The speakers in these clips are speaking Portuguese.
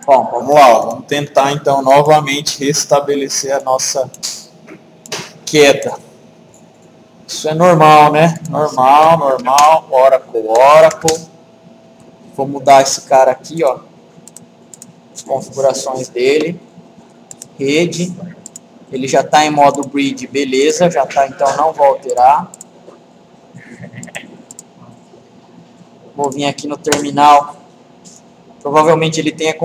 Bom, vamos lá, ó. Vamos tentar então novamente restabelecer a nossa queda. Isso é normal, né? Normal, Oracle. Vou mudar esse cara aqui, ó. As configurações dele. Rede. Ele já está em modo bridge, beleza. Já está, então não vou alterar. Vou vir aqui no terminal. Provavelmente ele tenha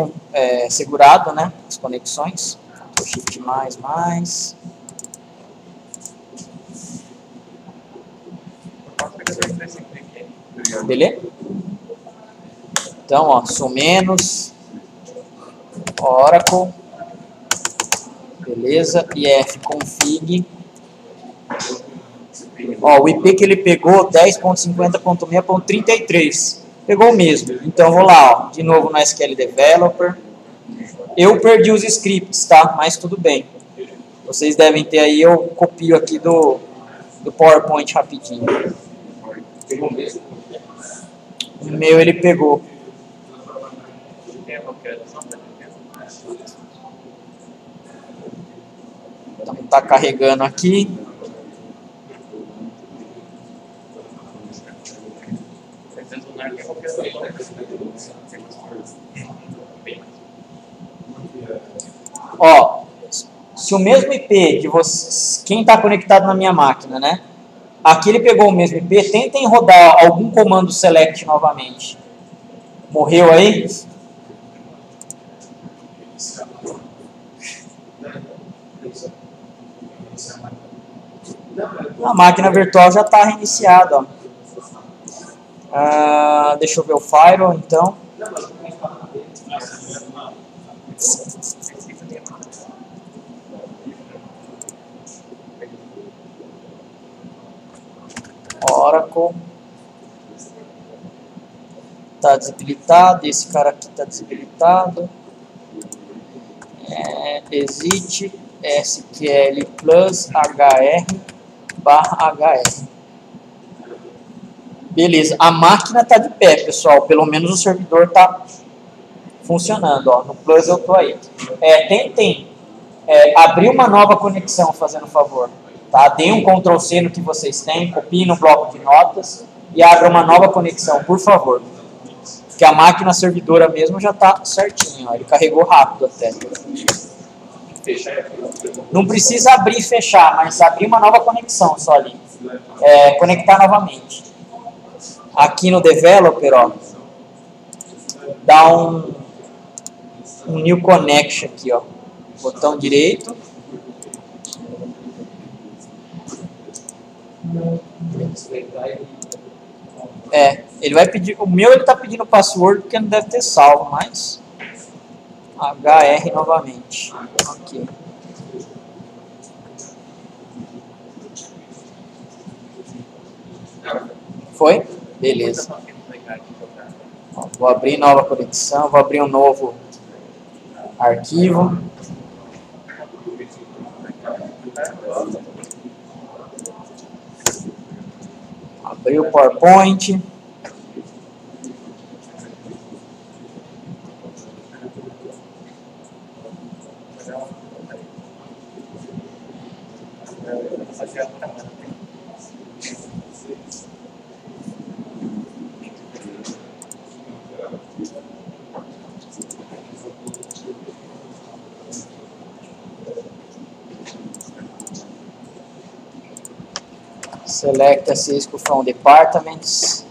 segurado, né, as conexões. Shift mais. Beleza? Então, ó, sumenos, Oracle, beleza, IF config. Ó, o IP que ele pegou, 10.50.6.33, pegou o mesmo. Então, vou lá, ó, de novo no SQL Developer. Eu perdi os scripts, tá? Mas tudo bem. Vocês devem ter aí, eu copio aqui do PowerPoint rapidinho. Pegou mesmo? O meu ele pegou. Então tá carregando aqui. Ó, se o mesmo IP de vocês, quem está conectado na minha máquina, né? Aqui ele pegou o mesmo IP, tentem rodar algum comando select novamente. Morreu aí? A máquina virtual já está reiniciada, ó. Deixa eu ver o firewall, então. Oracle. Está desabilitado. Esse cara aqui está desabilitado. Exit SQL plus HR/HR. Beleza, a máquina está de pé, pessoal. Pelo menos o servidor está funcionando. Ó. No plus eu estou aí. Tentem abrir uma nova conexão, fazendo favor. Tá? Deem um Ctrl+C no que vocês têm, copiem no bloco de notas e abra uma nova conexão, por favor. Porque a máquina servidora mesmo já está certinho. Ó. Ele carregou rápido até. Não precisa abrir e fechar, mas abrir uma nova conexão só ali. Conectar novamente. Aqui no Developer, ó, dá um New Connection aqui, ó. Botão direito. Ele vai pedir. O meu ele está pedindo password porque não deve ter salvo, mas HR novamente. Ok. Foi? Beleza. Ó, vou abrir nova conexão, vou abrir um novo arquivo. Abrir o PowerPoint. Select a Cisco from departments.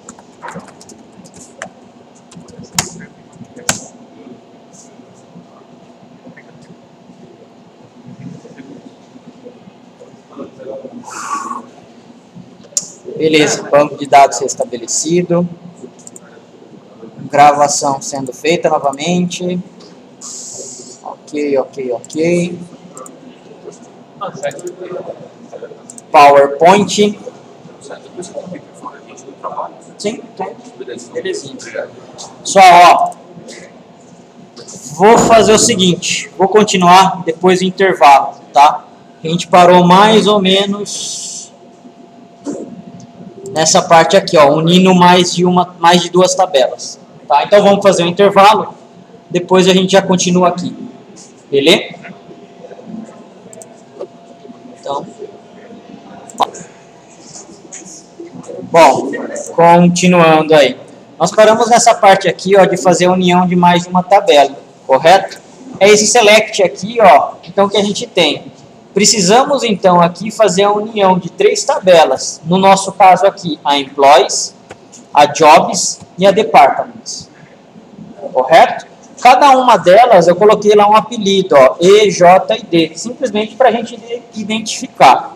Beleza, banco de dados restabelecido. Gravação sendo feita novamente. Ok. PowerPoint. Sim, belezinha. Só, ó, vou fazer o seguinte, vou continuar depois do intervalo, tá? A gente parou mais ou menos nessa parte aqui, ó, unindo mais de duas tabelas, tá? Então vamos fazer um intervalo. depois a gente já continua aqui. Beleza? Então, bom, continuando aí. Nós paramos nessa parte aqui, ó, de fazer a união de mais de uma tabela, correto? É esse select aqui, ó, então que a gente tem. Precisamos então aqui fazer a união de 3 tabelas. No nosso caso aqui, a employees, a jobs e a departments. Correto? Cada uma delas eu coloquei lá um apelido, ó, E, J e D, simplesmente para a gente identificar.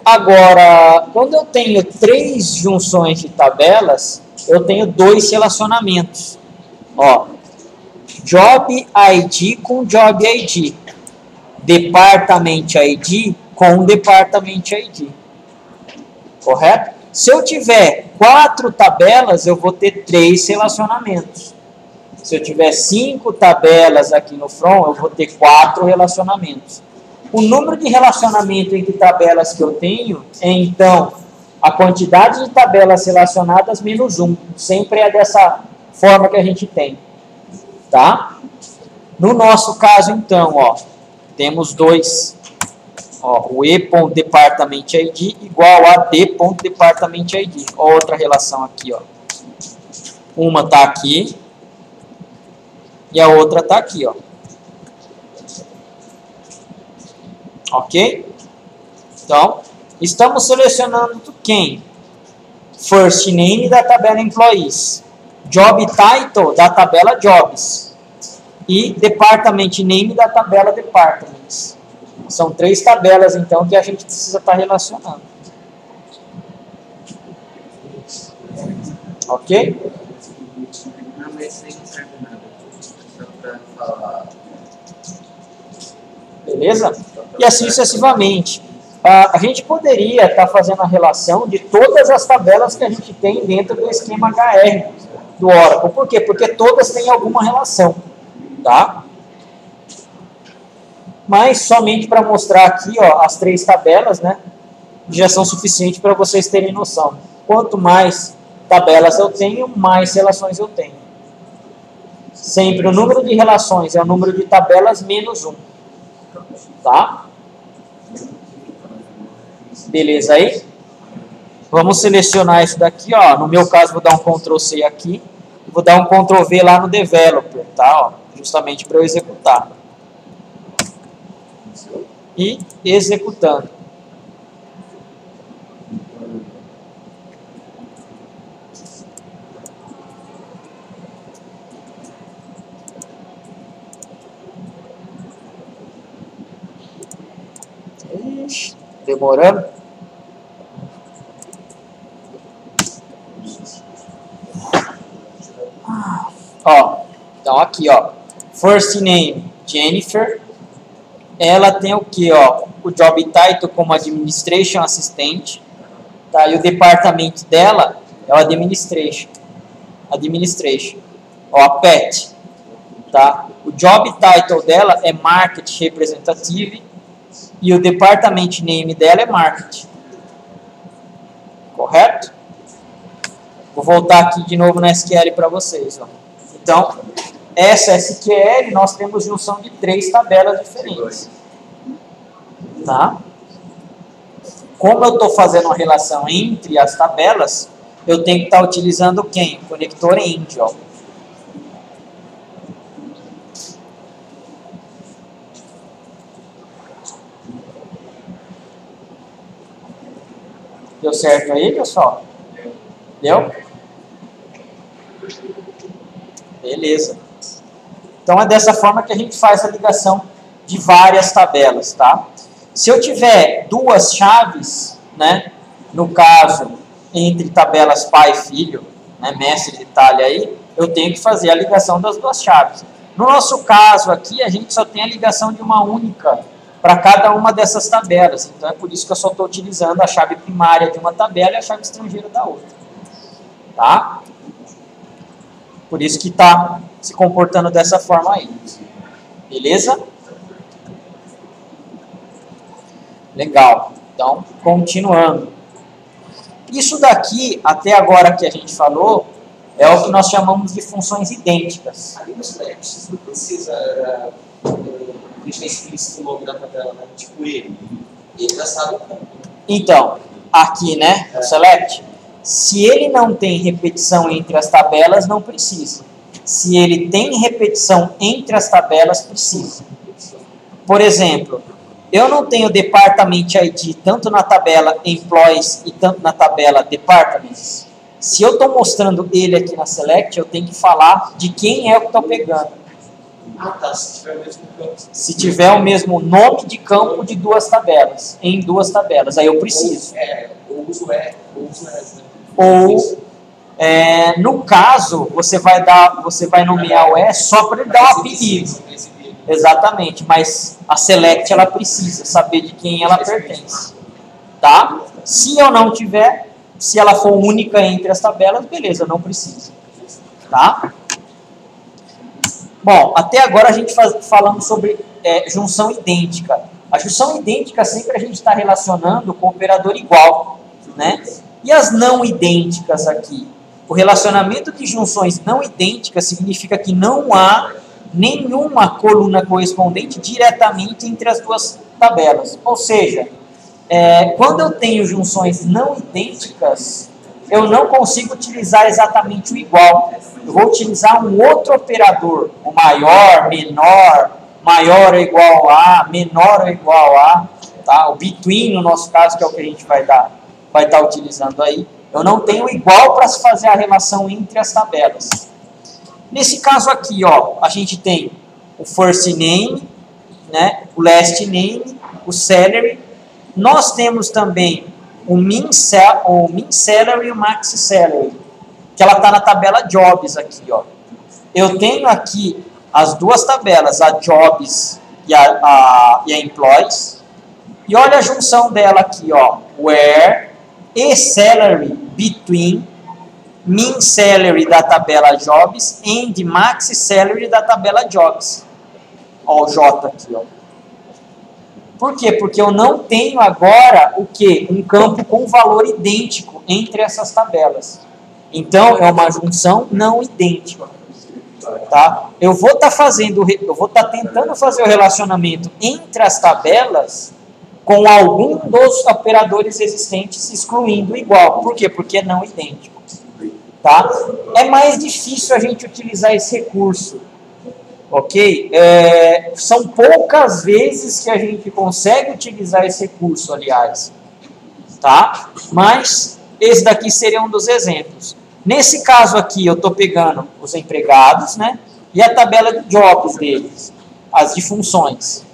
Agora, quando eu tenho 3 junções de tabelas, eu tenho 2 relacionamentos. Ó, Job ID com Job ID. Department ID com Department ID. Correto? Se eu tiver 4 tabelas, eu vou ter 3 relacionamentos. Se eu tiver 5 tabelas aqui no front, eu vou ter 4 relacionamentos. O número de relacionamento entre tabelas que eu tenho é, então, a quantidade de tabelas relacionadas menos 1. Sempre é dessa forma que a gente tem. Tá? No nosso caso, então, ó, temos 2. Ó, o E.DepartmentID igual a D.DepartmentID. Outra relação aqui, ó. Uma está aqui e a outra está aqui, ó. Ok? Então, estamos selecionando quem? First name da tabela employees, job title da tabela jobs e department name da tabela departments. São 3 tabelas, então, que a gente precisa estar relacionando. Ok? Não, mas isso aí não serve nada. Só para falar. Beleza? E assim sucessivamente. A gente poderia estar fazendo a relação de todas as tabelas que a gente tem dentro do esquema HR do Oracle. Por quê? Porque todas têm alguma relação. Tá? Mas somente para mostrar aqui, ó, as 3 tabelas, né, já são suficientes para vocês terem noção. Quanto mais tabelas eu tenho, mais relações eu tenho. Sempre o número de relações é o número de tabelas menos 1. Tá? Beleza aí? Vamos selecionar isso daqui, ó. No meu caso, vou dar um Ctrl C aqui. Vou dar um Ctrl V lá no Developer, tá? Ó, justamente para eu executar. E executando. Ixi, demorando. Ó, então aqui, ó. First name, Jennifer. Ela tem o que, ó? O job title como Administration Assistant. Tá? E o departamento dela é o Administration. Ó, a PET. Tá? O job title dela é Market Representative. E o department name dela é Market. Correto? Vou voltar aqui de novo na SQL para vocês. Ó. Então, essa SQL, nós temos junção de 3 tabelas diferentes. Tá? Como eu estou fazendo uma relação entre as tabelas, eu tenho que estar utilizando quem? O conector END. Ó. Deu certo aí, pessoal? Deu? Beleza. Então, é dessa forma que a gente faz a ligação de várias tabelas, tá? Se eu tiver 2 chaves, né, no caso, entre tabelas pai e filho, né, mestre e detalhe aí, eu tenho que fazer a ligação das 2 chaves. No nosso caso aqui, a gente só tem a ligação de uma única para cada uma dessas tabelas. Então, é por isso que eu só estou utilizando a chave primária de uma tabela e a chave estrangeira da outra. Tá? Por isso que está se comportando dessa forma aí. Beleza? Legal. Então, continuando. Isso daqui, até agora que a gente falou, É o que nós chamamos de funções idênticas. Ali no select, você não precisa deixar explícito o nome da tabela, né? Tipo ele já sabe o campo. Então, aqui, né, no select, se ele não tem repetição entre as tabelas, não precisa. Se ele tem repetição entre as tabelas, precisa. Por exemplo, eu não tenho Department ID tanto na tabela Employees e tanto na tabela Departments. Se eu estou mostrando ele aqui na Select, eu tenho que falar de quem é o que estou pegando. Ah, tá. Se tiver o mesmo campo. Se tiver o mesmo nome de campo de duas tabelas, em duas tabelas, aí eu preciso. Ou uso é, ou uso é. Ou, no caso, você vai nomear o E só para ele dar um apelido. Exatamente, mas a Select ela precisa saber de quem ela pertence. Tá? Se eu não tiver, se ela for única entre as tabelas, beleza, não precisa. Tá? Bom, até agora a gente falando sobre junção idêntica. A junção idêntica sempre a gente está relacionando com o operador igual, né? E as não idênticas aqui? O relacionamento de junções não idênticas significa que não há nenhuma coluna correspondente diretamente entre as duas tabelas. Ou seja, quando eu tenho junções não idênticas, eu não consigo utilizar exatamente o igual. Eu vou utilizar um outro operador, o maior, menor, maior ou igual a, menor ou igual a, tá? O between, no nosso caso, que é o que a gente vai estar utilizando aí. Eu não tenho igual para se fazer a relação entre as tabelas. Nesse caso aqui, ó, a gente tem o first name, né, o last name, o salary. Nós temos também o min salary e o max salary, que ela está na tabela jobs aqui, ó. Eu tenho aqui as duas tabelas, a jobs e a employees. E olha a junção dela aqui, ó, where e salary between min salary da tabela jobs and max salary da tabela jobs. Ó, o J aqui, ó. Por quê? Porque eu não tenho agora o quê? Um campo com valor idêntico entre essas tabelas. Então, é uma junção não idêntica. Tá? Eu vou estar tentando fazer o relacionamento entre as tabelas com algum dos operadores existentes, excluindo o igual. Por quê? Porque é não idêntico. Tá? É mais difícil a gente utilizar esse recurso. Ok? São poucas vezes que a gente consegue utilizar esse recurso, aliás. Tá? Mas esse daqui seria um dos exemplos. Nesse caso aqui, eu estou pegando os empregados, né? E a tabela de jobs deles, as de funções.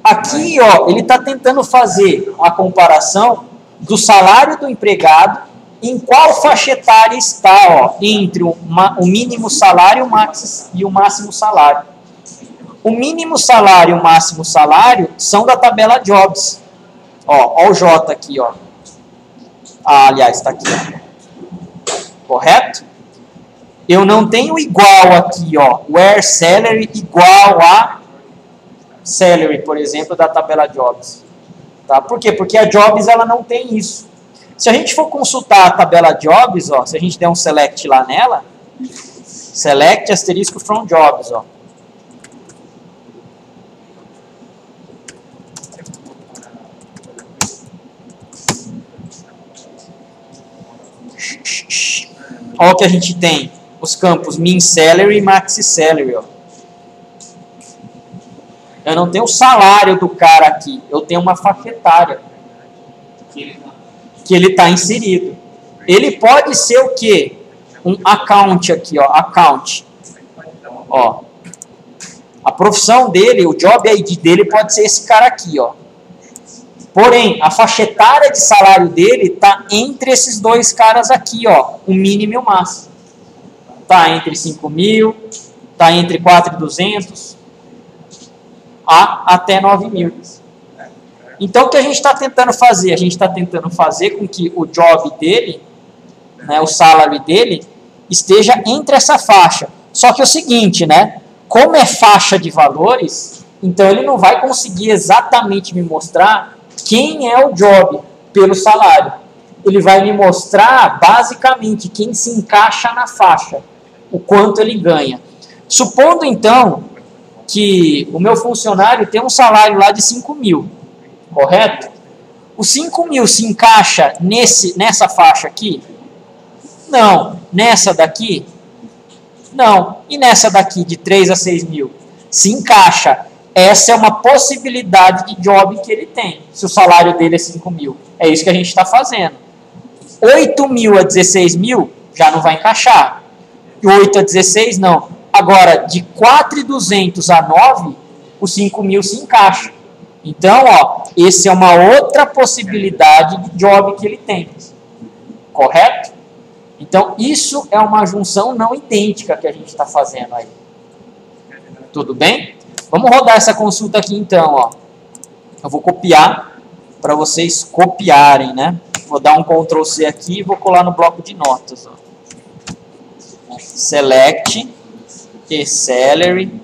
Aqui, ó, ele está tentando fazer uma comparação do salário do empregado, em qual faixa etária está, ó, entre o mínimo salário e o máximo salário. O mínimo salário e o máximo salário são da tabela jobs. Ó o J aqui, ó. Aliás, está aqui, ó. Correto? Eu não tenho igual aqui, ó, where salary igual a salary, por exemplo, da tabela jobs. Tá? Por quê? Porque a jobs ela não tem isso. Se a gente for consultar a tabela jobs, ó, se a gente der um select lá nela, select asterisco from jobs, ó. Olha o que a gente tem, os campos min salary e max salary, ó. Eu não tenho o salário do cara aqui, eu tenho uma faixa etária que ele está inserido. Ele pode ser o quê? Um account aqui, ó, account. Ó. A profissão dele, o job ID dele pode ser esse cara aqui, ó. Porém, a faixa etária de salário dele está entre esses dois caras aqui, ó, o mínimo e o máximo. Está entre 5.000, está entre 4.200 até 9.000. Então, o que a gente está tentando fazer? A gente está tentando fazer com que o job dele, né, o salário dele, esteja entre essa faixa. Só que é o seguinte, né? Como é faixa de valores, então ele não vai conseguir exatamente me mostrar quem é o job pelo salário. ele vai me mostrar basicamente quem se encaixa na faixa, o quanto ele ganha. Supondo então que o meu funcionário tem um salário lá de 5 mil, correto? Os 5 mil se encaixa nessa faixa aqui? Não. Nessa daqui? Não. E nessa daqui, de 3 a 6 mil? Se encaixa. Essa é uma possibilidade de job que ele tem, se o salário dele é 5 mil. É isso que a gente está fazendo. 8 mil a 16 mil já não vai encaixar. 8 a 16 não. Agora, de 4.200 a 9, os 5 mil se encaixa. Então, ó, essa é uma outra possibilidade de job que ele tem. Correto? Então, isso é uma junção não idêntica que a gente está fazendo aí. Tudo bem? Vamos rodar essa consulta aqui então, ó. Eu vou copiar para vocês copiarem, né? Vou dar um Ctrl C aqui e vou colar no bloco de notas, ó. Select e salary.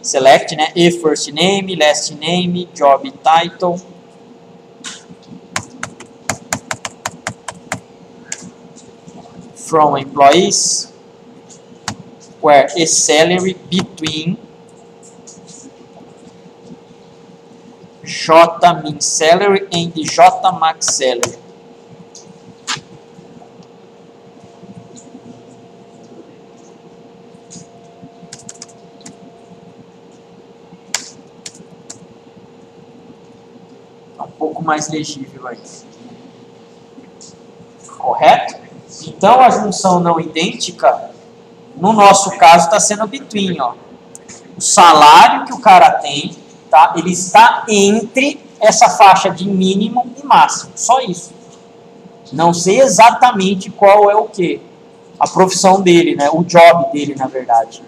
Select, né? E first name, last name, job title. From employees, where is salary between J min salary and J max salary. Um pouco mais legível aí. Correto? Então, a junção não idêntica, no nosso caso, está sendo between, ó. O salário que o cara tem, tá? Ele está entre essa faixa de mínimo e máximo. Só isso. Não sei exatamente qual é o quê. A profissão dele, né? O job dele, na verdade.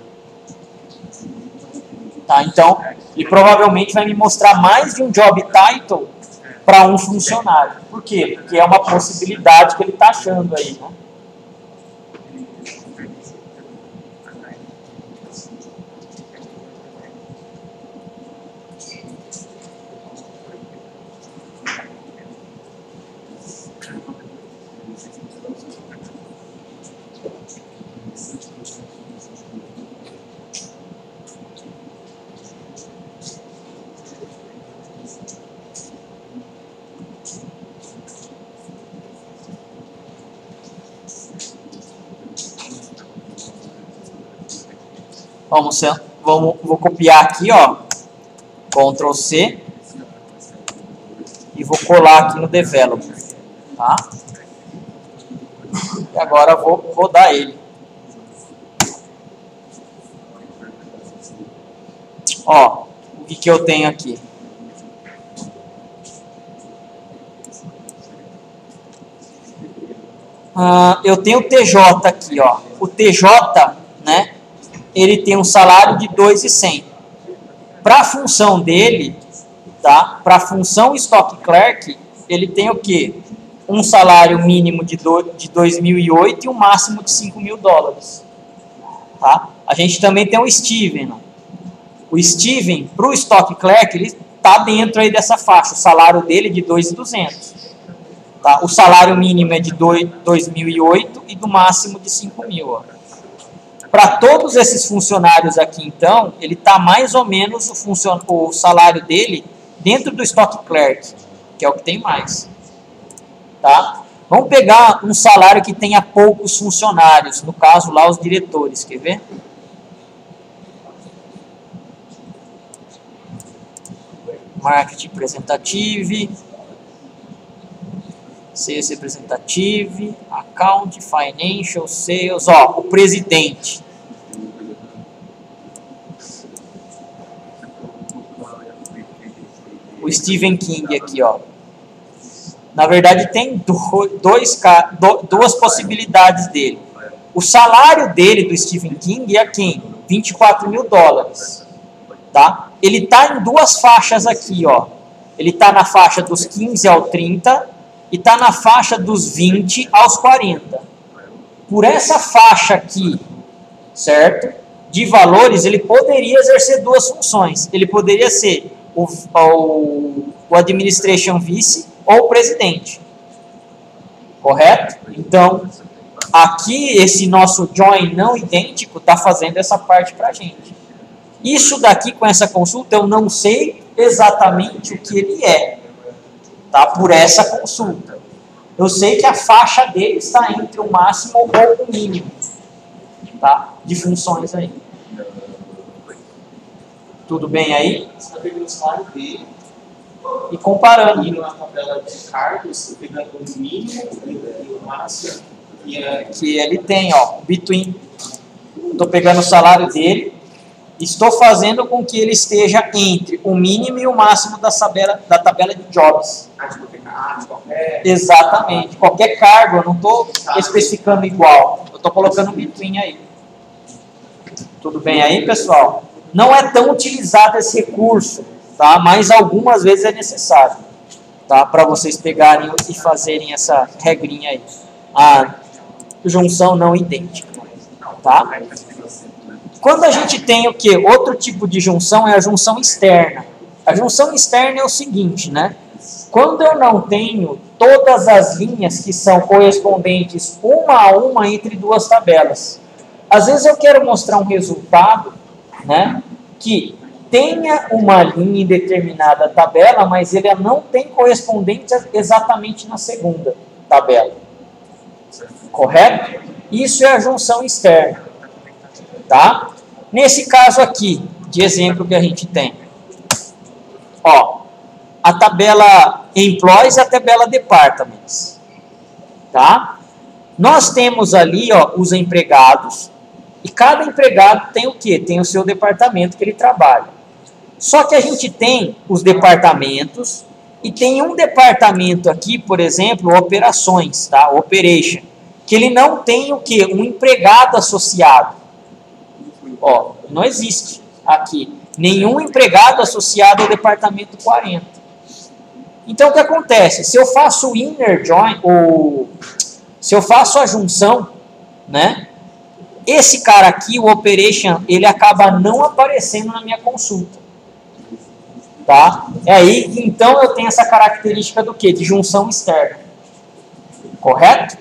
Tá? Então, ele provavelmente vai me mostrar mais de um job title para um funcionário. Por quê? Porque é uma possibilidade que ele está achando aí, né? Vou copiar aqui, ó, Ctrl C, e vou colar aqui no Developer, tá? E agora vou rodar ele. Ó, o que eu tenho aqui? Eu tenho o TJ aqui, ó. O TJ, né? Ele tem um salário de 2.100. Para a função dele, tá? Para a função Stock Clerk, ele tem o quê? Um salário mínimo de 2.008 e um máximo de 5 mil dólares. Tá? A gente também tem o Steven. Né? O Steven, para o Stock Clerk, ele está dentro aí dessa faixa. O salário dele é de 2.200. Tá? O salário mínimo é de 2.008 e do máximo de 5 mil. Ó. Para todos esses funcionários aqui, então, ele está mais ou menos o salário dele dentro do Stock Clerk, que é o que tem mais. Tá? Vamos pegar um salário que tenha poucos funcionários, no caso lá os diretores, quer ver? Marketing Representative, Sales Representative, Account, Financial, Sales, ó, o presidente. O Stephen King aqui, ó. Na verdade, tem duas possibilidades dele. O salário dele, do Stephen King, é quem? 24 mil dólares. Tá? Ele está em duas faixas aqui, ó. Ele está na faixa dos 15 ao 30 e está na faixa dos 20 aos 40. Por essa faixa aqui, certo? De valores, ele poderia exercer duas funções. Ele poderia ser o Administration Vice ou o presidente. Correto? Então, aqui esse nosso join não idêntico está fazendo essa parte para a gente. Isso daqui com essa consulta eu não sei exatamente o que ele é, tá? Por essa consulta. Eu sei que a faixa dele está entre o máximo ou o mínimo, tá? De funções aí. Tudo bem aí? Você está pegando o salário dele E comparando. e na tabela de cargos, você pegando o mínimo e o máximo. Que ele tem, ó, between. Estou pegando o salário dele, estou fazendo com que ele esteja entre o mínimo e o máximo da tabela de jobs. Exatamente. Qualquer cargo, eu não estou especificando igual. Eu estou colocando between aí. Tudo bem aí, pessoal? Não é tão utilizado esse recurso, tá? Mas algumas vezes é necessário, tá? Para vocês pegarem e fazerem essa regrinha aí. A junção não idêntica, tá? Quando a gente tem o que? Outro tipo de junção é a junção externa. A junção externa é o seguinte, né? Quando eu não tenho todas as linhas que são correspondentes uma a uma entre duas tabelas. Às vezes eu quero mostrar um resultado, né, que tenha uma linha em determinada tabela, mas ele não tem correspondência exatamente na segunda tabela. Correto? Isso é a junção externa. Tá? Nesse caso aqui, de exemplo que a gente tem, ó, a tabela Employees e a tabela Departments. Tá? Nós temos ali, ó, os empregados, e cada empregado tem o quê? Tem o seu departamento que ele trabalha. Só que a gente tem os departamentos, e tem um departamento aqui, por exemplo, operações, tá? Operation, que ele não tem o quê? Um empregado associado. Ó, não existe aqui nenhum empregado associado ao departamento 40. Então, o que acontece? Se eu faço o inner join, ou se eu faço a junção, né? Esse cara aqui, o operation, ele acaba não aparecendo na minha consulta. Tá? É aí que então eu tenho essa característica do quê? De junção externa. Correto?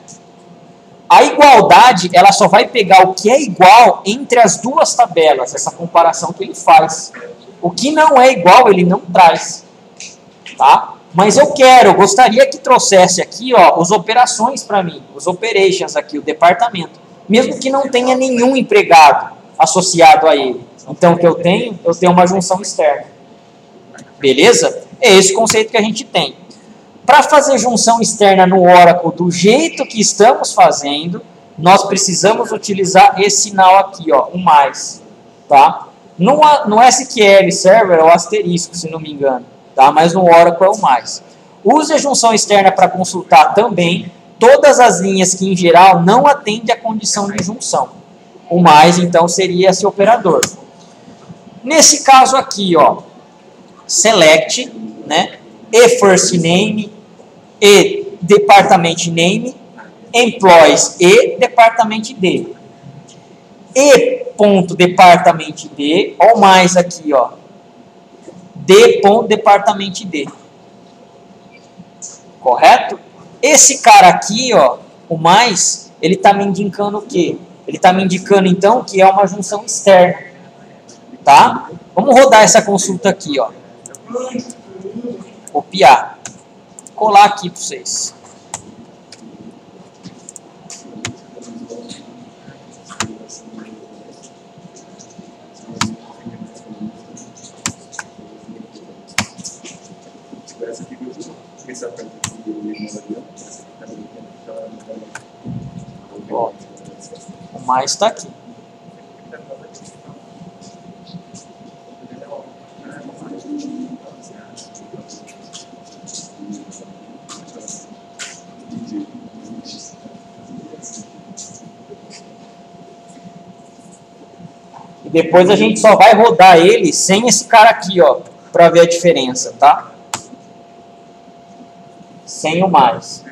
A igualdade, ela só vai pegar o que é igual entre as duas tabelas, essa comparação que ele faz. O que não é igual, ele não traz. Tá? Mas eu gostaria que trouxesse aqui, ó, as operações para mim, os operations aqui, o departamento. Mesmo que não tenha nenhum empregado associado a ele. Então, o que eu tenho uma junção externa. Beleza? É esse conceito que a gente tem. Para fazer junção externa no Oracle do jeito que estamos fazendo, nós precisamos utilizar esse sinal aqui, ó, o mais. Tá? No SQL Server é o asterisco, se não me engano. Tá? Mas no Oracle é o mais. Use a junção externa para consultar também todas as linhas que, em geral, não atendem à condição de junção. O mais, então, seria esse operador. Nesse caso aqui, ó, select, né, e first name, e department name, employees e department D. E ponto department D, ou mais aqui, ó, D ponto department D. Correto? Esse cara aqui, ó, o mais, ele está me indicando o quê? Ele está me indicando, então, que é uma junção externa. Tá? Vamos rodar essa consulta aqui, ó. Copiar. Colar aqui para vocês. Ó, o mais está aqui. E depois a gente só vai rodar ele sem esse cara aqui, ó, para ver a diferença, tá? Sem o mais.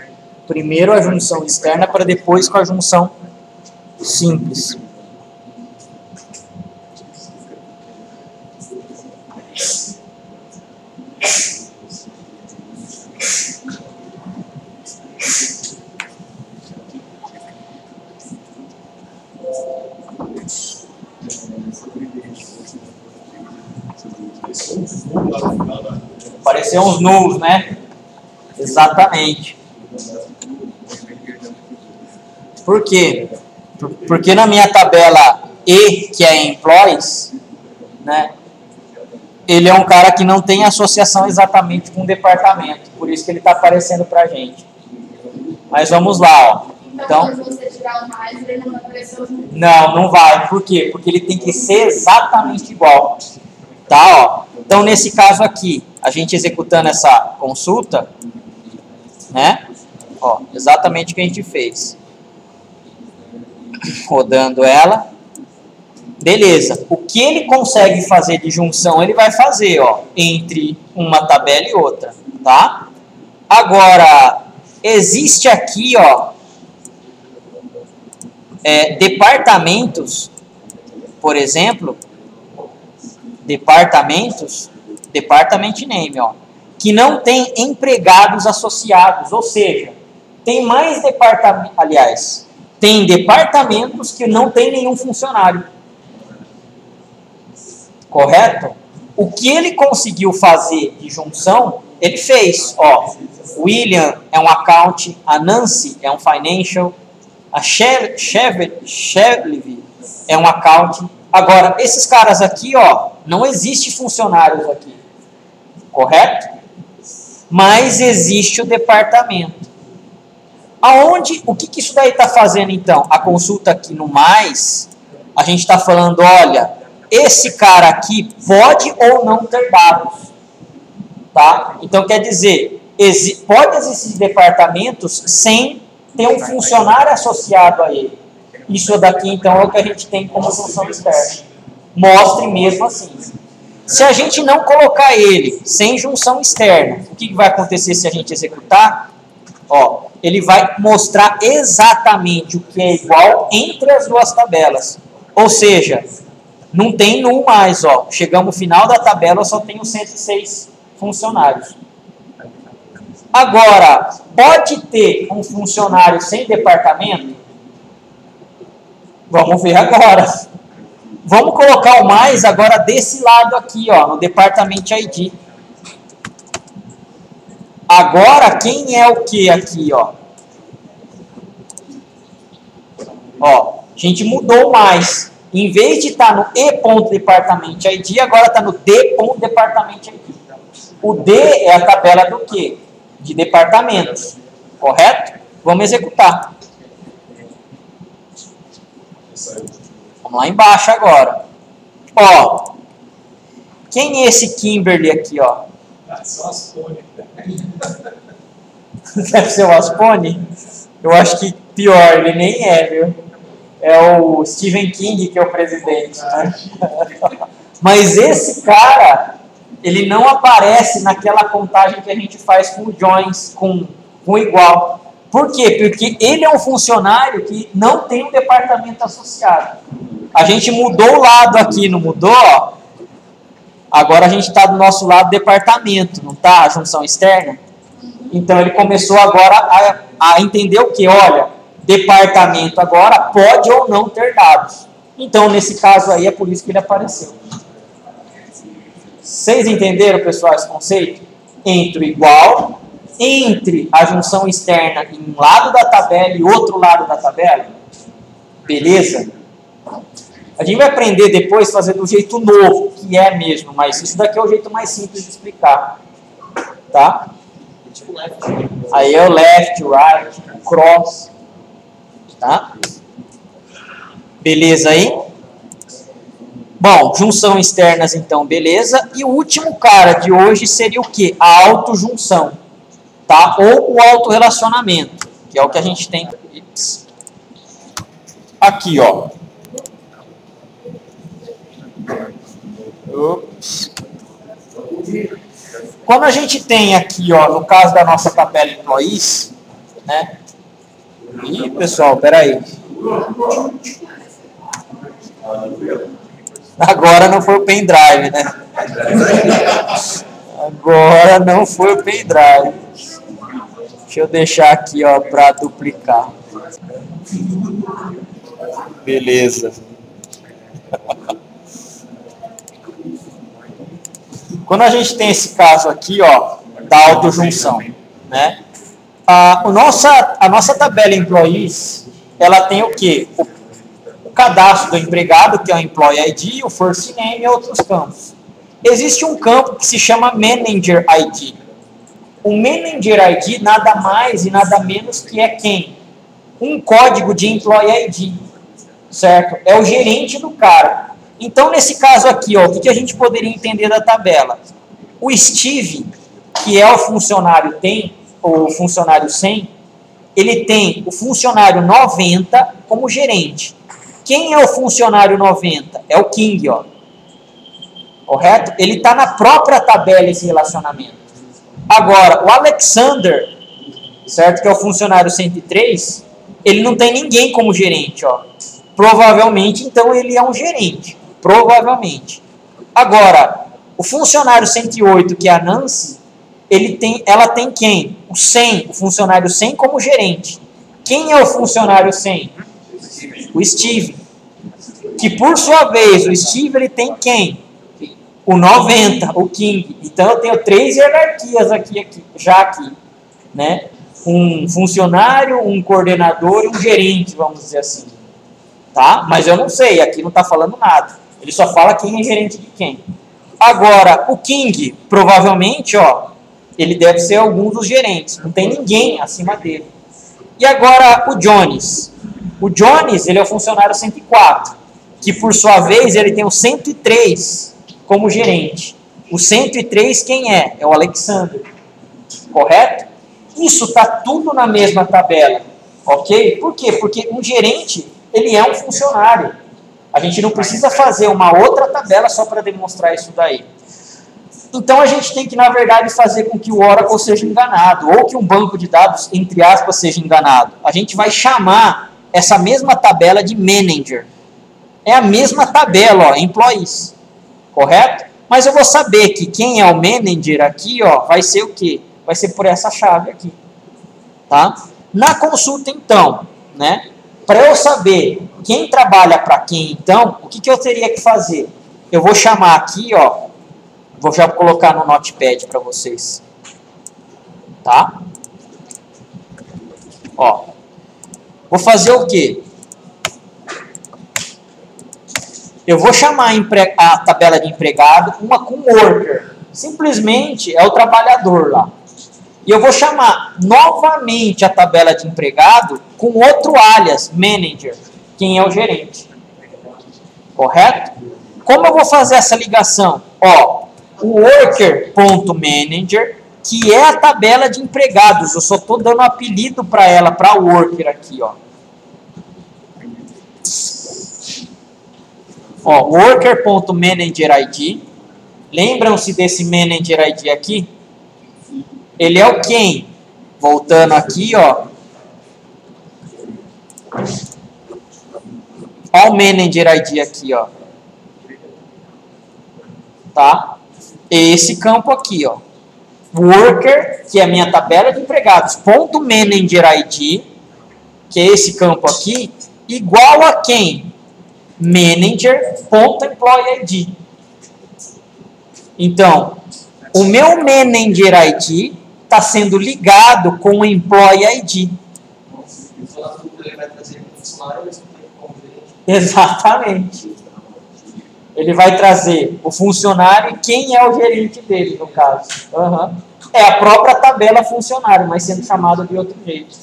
Primeiro a junção externa para depois com a junção simples. Apareceu uns nulls, né? Exatamente. Por quê? Porque na minha tabela E, que é employees, né? Ele é um cara que não tem associação exatamente com o departamento. Por isso que ele está aparecendo para a gente. Mas vamos lá, ó. Então, se você tirar o mais, ele não vai aparecer os números. não vai. Por quê? Porque ele tem que ser exatamente igual. Tá, ó. Então, nesse caso aqui, a gente executando essa consulta, né? Ó, exatamente o que a gente fez. Rodando ela. Beleza. O que ele consegue fazer de junção, ele vai fazer, ó, entre uma tabela e outra, tá? Agora, existe aqui, ó, departamentos, por exemplo, department name, ó, que não tem empregados associados, ou seja, tem mais departamentos, aliás, tem departamentos que não tem nenhum funcionário. Correto? O que ele conseguiu fazer de junção, ele fez, ó, William é um account, a Nancy é um financial, a Shelley é um account. Agora, esses caras aqui, ó, não existe funcionários aqui, correto? Mas existe o departamento. O que isso daí está fazendo então? A consulta aqui no mais, a gente está falando, olha, esse cara aqui pode ou não ter dados, tá? Então quer dizer, pode existir departamentos sem ter um funcionário associado a ele. Isso daqui então é o que a gente tem como função externa. Mostre mesmo assim. Se a gente não colocar ele sem junção externa, o que vai acontecer se a gente executar? Ó, ele vai mostrar exatamente o que é igual entre as duas tabelas. Ou seja, não tem null mais, ó. Chegamos no final da tabela, eu só tenho 106 funcionários. Agora, pode ter um funcionário sem departamento? Vamos ver agora. Vamos colocar o mais agora desse lado aqui, ó, no Department ID. Agora, quem é o que aqui, ó? Ó, a gente mudou o mais. Em vez de estar no E.Department ID, agora está no D.Department ID. O D é a tabela do quê? De departamentos. Correto? Vamos executar. Vamos lá embaixo agora. Ó, quem é esse Kimberly aqui, ó? Deve ser o Aspone? Eu acho que pior, ele nem é, viu? É o Stephen King que é o presidente, né? Mas esse cara, ele não aparece naquela contagem que a gente faz com joins, com igual. Por quê? Porque ele é um funcionário que não tem um departamento associado. A gente mudou o lado aqui, não mudou? Ó. Agora a gente está do nosso lado departamento, não está? A junção externa. Então ele começou agora a entender o que? Olha, departamento agora pode ou não ter dados. Então nesse caso aí é por isso que ele apareceu. Vocês entenderam, pessoal, esse conceito? Entre o igual, entre a junção externa em um lado da tabela e outro lado da tabela. Beleza? A gente vai aprender depois a fazer do jeito novo, que é mesmo, mas isso daqui é o jeito mais simples de explicar. Tá? Aí é o left, right, cross. Tá? Beleza aí? Bom, junção externas então, beleza. E o último cara de hoje seria o quê? A autojunção. Tá? Ou o autorrelacionamento, que é o que a gente tem. Aqui, ó. Ups. Quando a gente tem aqui, ó, no caso da nossa tabela employees, né? Ih, pessoal, peraí. Agora não foi o pendrive, né? Agora não foi o pendrive. Deixa eu deixar aqui, ó, para duplicar. Beleza. Quando a gente tem esse caso aqui, ó, da autojunção, né? A nossa tabela employees, ela tem o quê? O cadastro do empregado, que é o employee ID, o first name e outros campos. Existe um campo que se chama manager ID. O manager ID nada mais e nada menos que é quem? Um código de employee ID, certo? É o gerente do cara. Então, nesse caso aqui, ó, o que a gente poderia entender da tabela? O Steve, que é o funcionário o funcionário 100, ele tem o funcionário 90 como gerente. Quem é o funcionário 90? É o King, ó. Correto? Ele está na própria tabela esse relacionamento. Agora, o Alexander, certo? Que é o funcionário 103, ele não tem ninguém como gerente, ó. Provavelmente, então, ele é um gerente. Provavelmente. Agora, o funcionário 108, que é a Nancy, ela tem quem? O 100, o funcionário 100 como gerente. Quem é o funcionário 100? O Steve. Que, por sua vez, o Steve, ele tem quem? O 90, o King. Então, eu tenho 3 hierarquias aqui, né? Um funcionário, um coordenador e um gerente, vamos dizer assim. Tá? Mas eu não sei, aqui não está falando nada. Ele só fala quem é gerente de quem. Agora, o King, provavelmente, ó, ele deve ser algum dos gerentes. Não tem ninguém acima dele. E agora, o Jones. O Jones, ele é o funcionário 104, que, por sua vez, ele tem o 103 como gerente. O 103 quem é? É o Alexander. Correto? Isso está tudo na mesma tabela. Ok? Por quê? Porque um gerente, ele é um funcionário. A gente não precisa fazer uma outra tabela só para demonstrar isso daí. Então, a gente tem que, na verdade, fazer com que o Oracle seja enganado, ou que um banco de dados, entre aspas, seja enganado. A gente vai chamar essa mesma tabela de manager. É a mesma tabela, ó, employees. Correto? Mas eu vou saber que quem é o manager aqui, ó, vai ser o quê? Vai ser por essa chave aqui. Tá? Na consulta, então, né? Para eu saber quem trabalha para quem, então, o que eu teria que fazer? Eu vou chamar aqui, ó, vou já colocar no Notepad para vocês. Tá? Ó, vou fazer o quê? Eu vou chamar a tabela de empregado uma com worker. Simplesmente é o trabalhador lá. E eu vou chamar novamente a tabela de empregado com outro alias, manager, quem é o gerente. Correto? Como eu vou fazer essa ligação? Ó, o worker.manager, que é a tabela de empregados. Eu só estou dando apelido para ela, para worker aqui, ó. Ó, worker.managerID. Lembram-se desse manager ID aqui? Ele é o quem? Voltando aqui, ó. Ó o manager ID aqui, ó. Tá? Esse campo aqui, ó. Worker, que é a minha tabela de empregados, ponto manager ID, que é esse campo aqui, igual a quem? Manager.employee ID. Então, o meu Manager ID está sendo ligado com o Employee ID. Exatamente. Ele vai trazer o funcionário e quem é o gerente dele, no caso. Uhum. É a própria tabela funcionário, mas sendo chamado de outro jeito.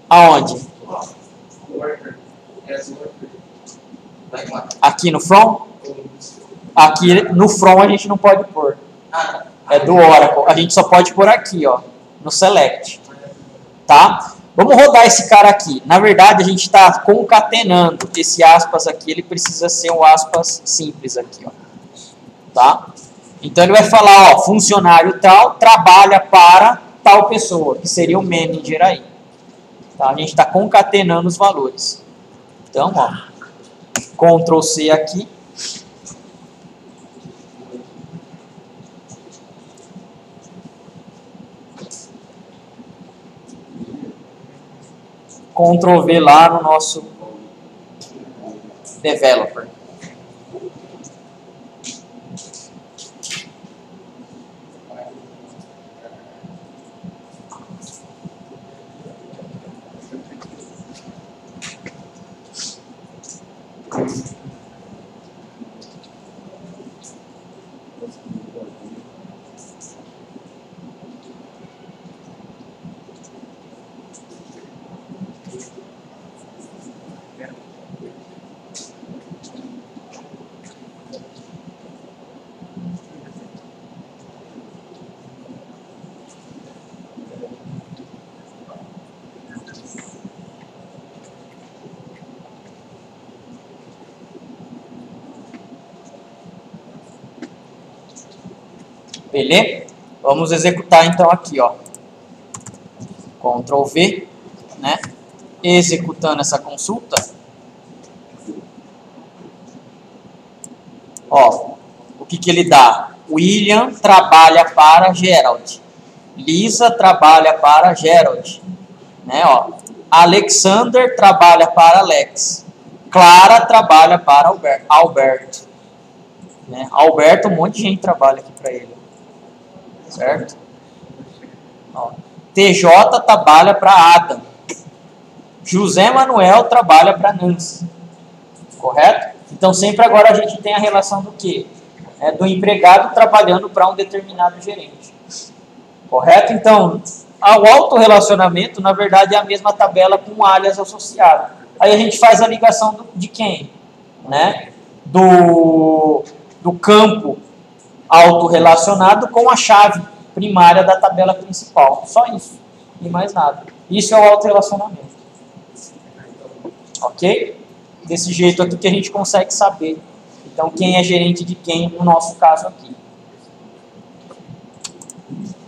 Aonde? Aqui no From? Aqui no From a gente não pode pôr. É do Oracle. A gente só pode pôr aqui, ó, no Select. Tá? Vamos rodar esse cara aqui. Na verdade, a gente está concatenando esse aspas aqui. Ele precisa ser um aspas simples aqui, ó. Tá? Então ele vai falar, ó, funcionário tal trabalha para tal pessoa, que seria o manager aí. Tá? A gente está concatenando os valores. Então, ó, Ctrl C aqui. Ctrl V lá no nosso developer. Beleza? Vamos executar então aqui, ó. Ctrl V, né? Executando essa consulta. Ó, o que ele dá? William trabalha para Gerald. Lisa trabalha para Gerald, né? Ó, Alexander trabalha para Alex. Clara trabalha para Alberto. Né? Alberto, um monte de gente trabalha aqui para ele. Certo? Ó, TJ trabalha para Adam. José Manuel trabalha para Nancy. Correto? Então sempre agora a gente tem a relação do quê? Do empregado trabalhando para um determinado gerente. Correto? Então, o autorrelacionamento, na verdade, é a mesma tabela com um alias associado. Aí a gente faz a ligação de quem? Né? Do campo autorrelacionado com a chave primária da tabela principal. Só isso. E mais nada. Isso é o autorrelacionamento. Ok? Desse jeito aqui que a gente consegue saber. Então, quem é gerente de quem, no nosso caso aqui.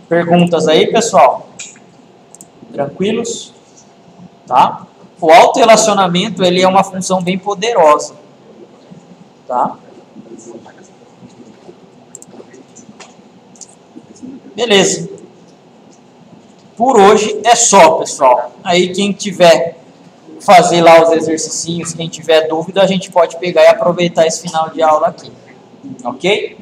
Perguntas aí, pessoal? Tranquilos? Tá? O autorrelacionamento, ele é uma função bem poderosa. Tá? Beleza. Por hoje é só, pessoal. Aí quem tiver fazer lá os exercícios, quem tiver dúvida, a gente pode pegar e aproveitar esse final de aula aqui. Ok?